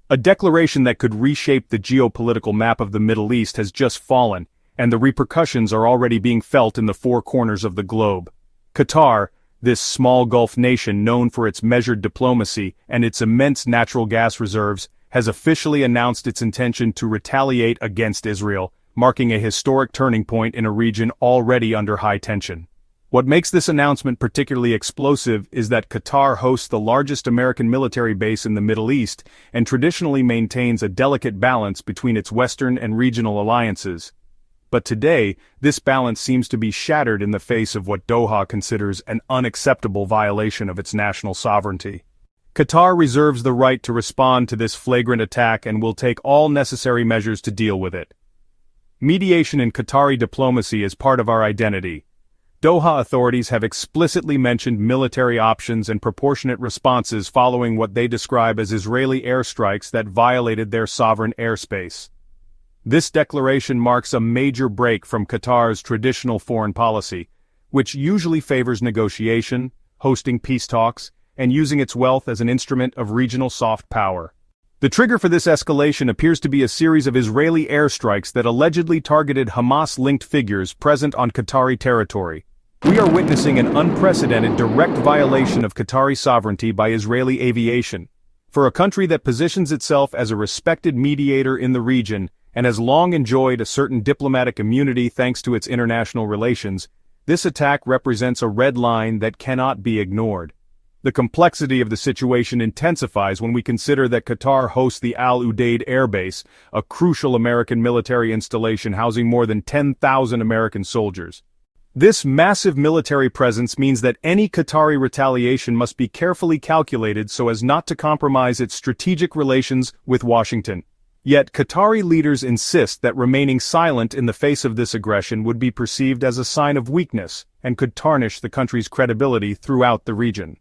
A declaration that could reshape the geopolitical map of the Middle East has just fallen, and the repercussions are already being felt in the four corners of the globe. Qatar, this small Gulf nation known for its measured diplomacy and its immense natural gas reserves, has officially announced its intention to retaliate against Israel, marking a historic turning point in a region already under high tension. What makes this announcement particularly explosive is that Qatar hosts the largest American military base in the Middle East and traditionally maintains a delicate balance between its Western and regional alliances. But today, this balance seems to be shattered in the face of what Doha considers an unacceptable violation of its national sovereignty. Qatar reserves the right to respond to this flagrant attack and will take all necessary measures to deal with it. Mediation in Qatari diplomacy is part of our identity. Doha authorities have explicitly mentioned military options and proportionate responses following what they describe as Israeli airstrikes that violated their sovereign airspace. This declaration marks a major break from Qatar's traditional foreign policy, which usually favors negotiation, hosting peace talks, and using its wealth as an instrument of regional soft power. The trigger for this escalation appears to be a series of Israeli airstrikes that allegedly targeted Hamas-linked figures present on Qatari territory. We are witnessing an unprecedented direct violation of Qatari sovereignty by Israeli aviation. For a country that positions itself as a respected mediator in the region and has long enjoyed a certain diplomatic immunity thanks to its international relations, this attack represents a red line that cannot be ignored. The complexity of the situation intensifies when we consider that Qatar hosts the Al-Udeid Air Base, a crucial American military installation housing more than 10,000 American soldiers. This massive military presence means that any Qatari retaliation must be carefully calculated so as not to compromise its strategic relations with Washington. Yet Qatari leaders insist that remaining silent in the face of this aggression would be perceived as a sign of weakness and could tarnish the country's credibility throughout the region.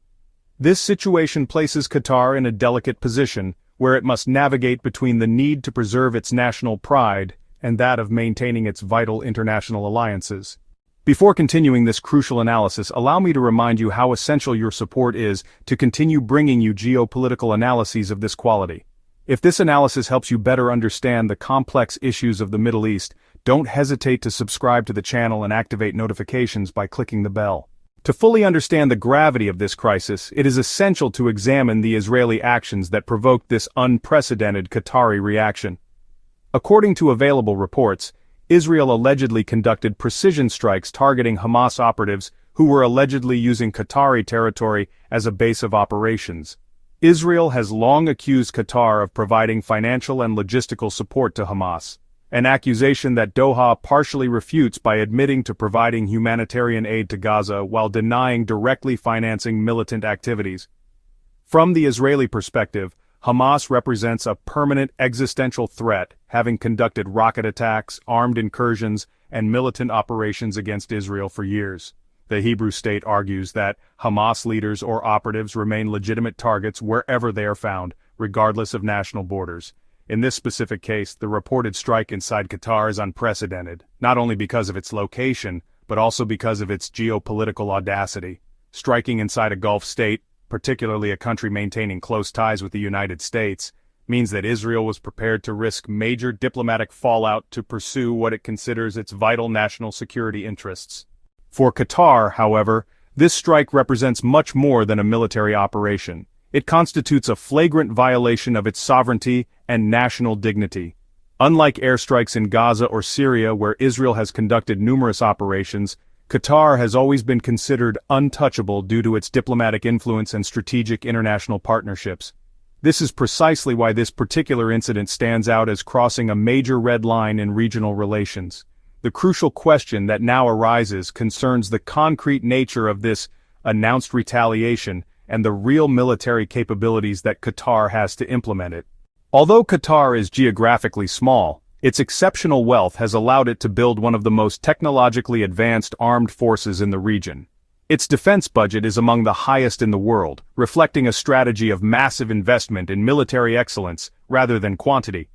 This situation places Qatar in a delicate position, where it must navigate between the need to preserve its national pride and that of maintaining its vital international alliances. Before continuing this crucial analysis, allow me to remind you how essential your support is to continue bringing you geopolitical analyses of this quality. If this analysis helps you better understand the complex issues of the Middle East, don't hesitate to subscribe to the channel and activate notifications by clicking the bell. To fully understand the gravity of this crisis, it is essential to examine the Israeli actions that provoked this unprecedented Qatari reaction. According to available reports, Israel allegedly conducted precision strikes targeting Hamas operatives who were allegedly using Qatari territory as a base of operations. Israel has long accused Qatar of providing financial and logistical support to Hamas, an accusation that Doha partially refutes by admitting to providing humanitarian aid to Gaza while denying directly financing militant activities. From the Israeli perspective, Hamas represents a permanent existential threat, having conducted rocket attacks, armed incursions, and militant operations against Israel for years. The Hebrew state argues that Hamas leaders or operatives remain legitimate targets wherever they are found, regardless of national borders. In this specific case, the reported strike inside Qatar is unprecedented, not only because of its location, but also because of its geopolitical audacity. Striking inside a Gulf state, particularly a country maintaining close ties with the United States, means that Israel was prepared to risk major diplomatic fallout to pursue what it considers its vital national security interests. For Qatar, however, this strike represents much more than a military operation. It constitutes a flagrant violation of its sovereignty and national dignity. Unlike airstrikes in Gaza or Syria where Israel has conducted numerous operations, Qatar has always been considered untouchable due to its diplomatic influence and strategic international partnerships. This is precisely why this particular incident stands out as crossing a major red line in regional relations. The crucial question that now arises concerns the concrete nature of this announced retaliation and the real military capabilities that Qatar has to implement it. Although Qatar is geographically small, its exceptional wealth has allowed it to build one of the most technologically advanced armed forces in the region. Its defense budget is among the highest in the world, reflecting a strategy of massive investment in military excellence rather than quantity.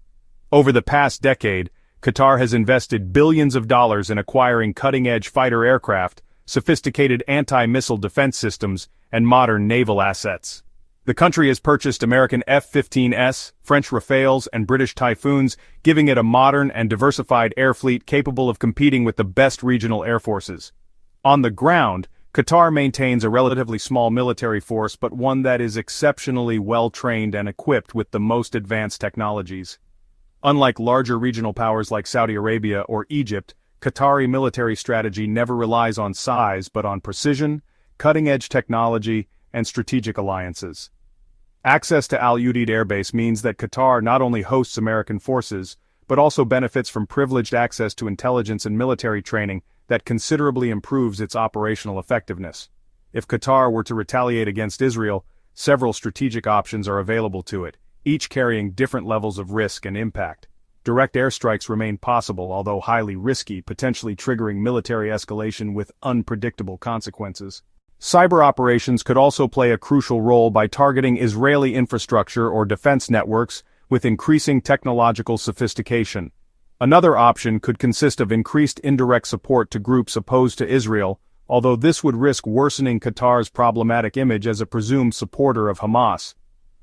Over the past decade, Qatar has invested billions of dollars in acquiring cutting-edge fighter aircraft, sophisticated anti-missile defense systems, and modern naval assets. The country has purchased American F-15S, French Rafales, and British Typhoons, giving it a modern and diversified air fleet capable of competing with the best regional air forces. On the ground, Qatar maintains a relatively small military force, but one that is exceptionally well-trained and equipped with the most advanced technologies. Unlike larger regional powers like Saudi Arabia or Egypt, Qatari military strategy never relies on size but on precision, cutting-edge technology, and strategic alliances. Access to Al-Udeid airbase means that Qatar not only hosts American forces, but also benefits from privileged access to intelligence and military training that considerably improves its operational effectiveness. If Qatar were to retaliate against Israel, several strategic options are available to it, each carrying different levels of risk and impact. Direct airstrikes remain possible, although highly risky, potentially triggering military escalation with unpredictable consequences. Cyber operations could also play a crucial role by targeting Israeli infrastructure or defense networks with increasing technological sophistication. Another option could consist of increased indirect support to groups opposed to Israel, although this would risk worsening Qatar's problematic image as a presumed supporter of Hamas.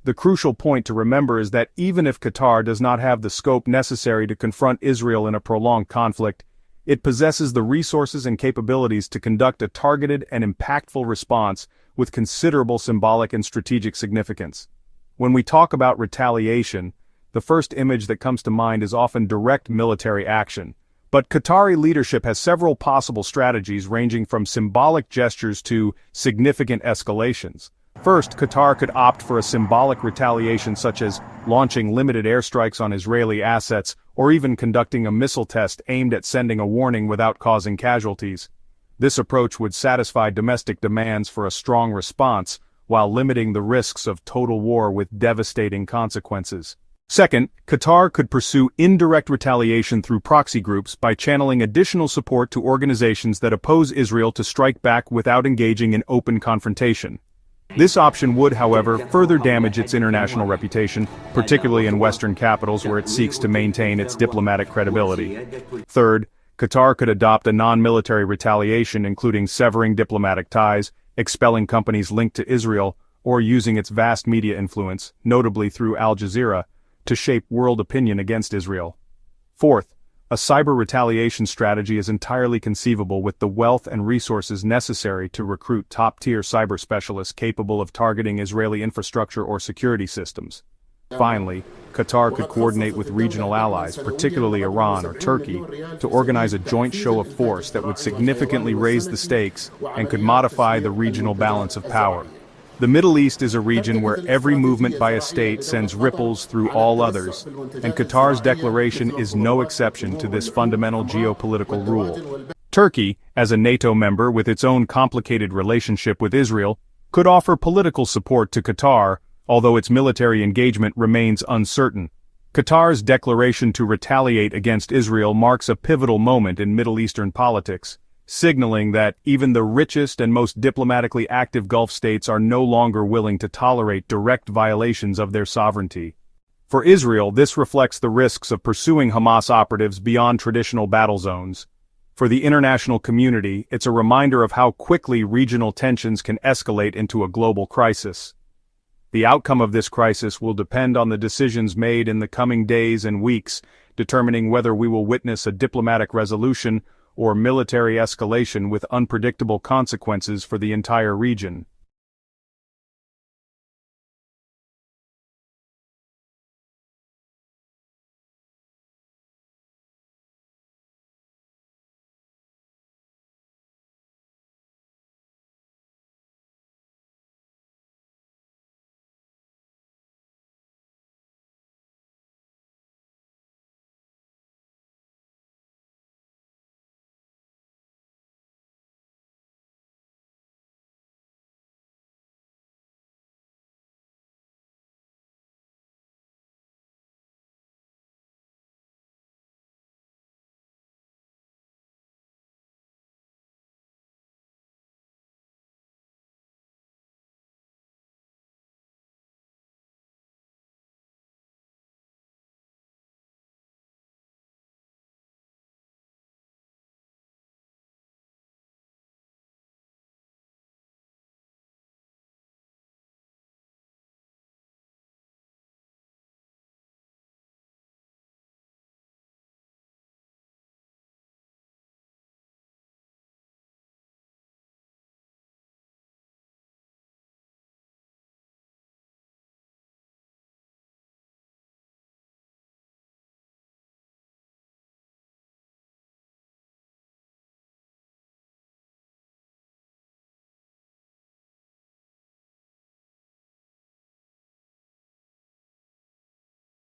The crucial point to remember is that even if Qatar does not have the scope necessary to confront Israel in a prolonged conflict, it possesses the resources and capabilities to conduct a targeted and impactful response with considerable symbolic and strategic significance. When we talk about retaliation, the first image that comes to mind is often direct military action. But Qatari leadership has several possible strategies ranging from symbolic gestures to significant escalations. First, Qatar could opt for a symbolic retaliation such as launching limited airstrikes on Israeli assets or even conducting a missile test aimed at sending a warning without causing casualties. This approach would satisfy domestic demands for a strong response while limiting the risks of total war with devastating consequences. Second, Qatar could pursue indirect retaliation through proxy groups by channeling additional support to organizations that oppose Israel to strike back without engaging in open confrontation. This option would, however, further damage its international reputation, particularly in Western capitals where it seeks to maintain its diplomatic credibility. Third, Qatar could adopt a non-military retaliation including severing diplomatic ties, expelling companies linked to Israel, or using its vast media influence, notably through Al Jazeera, to shape world opinion against Israel. Fourth, a cyber retaliation strategy is entirely conceivable with the wealth and resources necessary to recruit top-tier cyber specialists capable of targeting Israeli infrastructure or security systems. Finally, Qatar could coordinate with regional allies, particularly Iran or Turkey, to organize a joint show of force that would significantly raise the stakes and could modify the regional balance of power. The Middle East is a region where every movement by a state sends ripples through all others, and Qatar's declaration is no exception to this fundamental geopolitical rule. Turkey, as a NATO member with its own complicated relationship with Israel, could offer political support to Qatar, although its military engagement remains uncertain. Qatar's declaration to retaliate against Israel marks a pivotal moment in Middle Eastern politics, signaling that even the richest and most diplomatically active Gulf states are no longer willing to tolerate direct violations of their sovereignty. For Israel, this reflects the risks of pursuing Hamas operatives beyond traditional battle zones. For the international community, it's a reminder of how quickly regional tensions can escalate into a global crisis. The outcome of this crisis will depend on the decisions made in the coming days and weeks, determining whether we will witness a diplomatic resolution or military escalation with unpredictable consequences for the entire region.